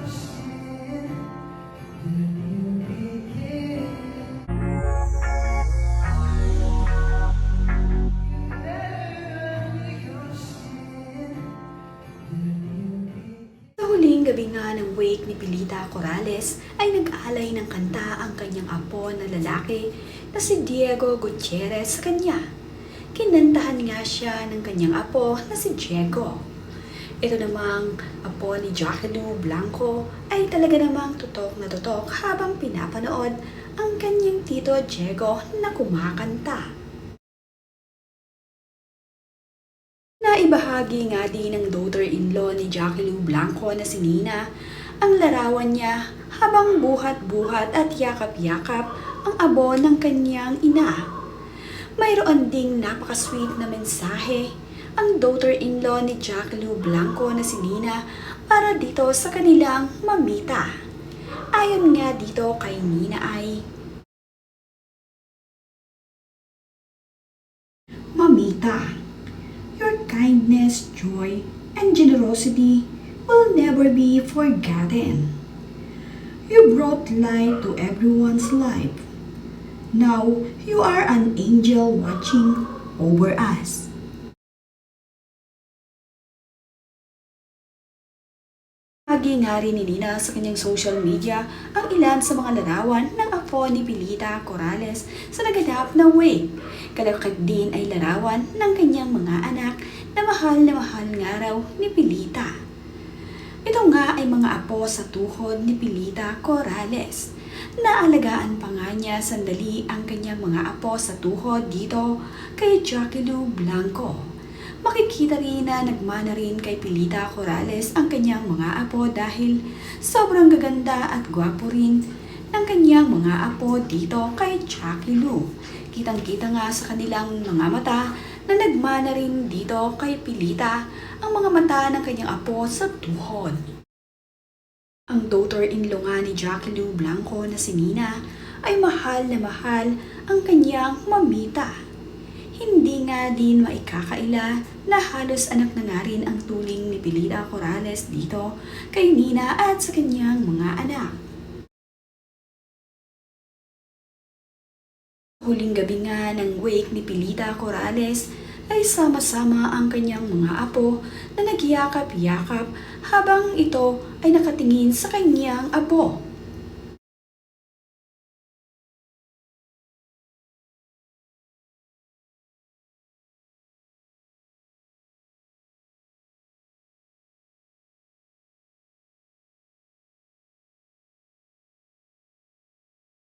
Sa huling gabi nga ng wake ni Pilita Corrales ay nag-alay ng kanta ang kanyang apo na lalaki na si Diego Gutierrez sa kanya. Kinantahan nga siya ng kanyang apo na si Diego. Ito namang apo ni Jackie Lou Blanco ay talaga namang tutok na tutok habang pinapanood ang kanyang tito Diego na kumakanta. Naibahagi nga din ng daughter-in-law ni Jackie Lou Blanco na si Nina ang larawan niya habang buhat-buhat at yakap-yakap ang abo ng kanyang ina. Mayroon ding napaka-sweet na mensahe ang daughter-in-law ni Jackie Lou Blanco na si Nina para dito sa kanilang mamita. Ayon nga dito kay Nina ay, "Mamita, your kindness, joy, and generosity will never be forgotten. You brought light to everyone's life. Now you are an angel watching over us." Agi nga rin ni Nina sa kanyang social media ang ilan sa mga larawan ng apo ni Pilita Corrales sa naganap na wake. Kalakad din ay larawan ng kanyang mga anak na mahal nga raw ni Pilita. Ito nga ay mga apo sa tuhod ni Pilita Corrales. Naalagaan pa nga niya sandali ang kanyang mga apo sa tuhod dito kay Jackie Lou Blanco. Makikita rin na nagmana rin kay Pilita Corrales ang kanyang mga apo dahil sobrang gaganda at gwapo rin ng kanyang mga apo dito kay Jackie Lou. Kitang-kita nga sa kanilang mga mata na nagmana rin dito kay Pilita ang mga mata ng kanyang apo sa tuhod. Ang daughter-in-law nga ni Jackie Lou Blanco na si Nina ay mahal na mahal ang kanyang mamita. Hindi nga din maikakaila na halos anak na nga rin ang tuling ni Pilita Corrales dito kay Nina at sa kanyang mga anak. Huling gabi nga ng wake ni Pilita Corrales ay sama-sama ang kanyang mga apo na nagyakap-yakap habang ito ay nakatingin sa kanyang apo.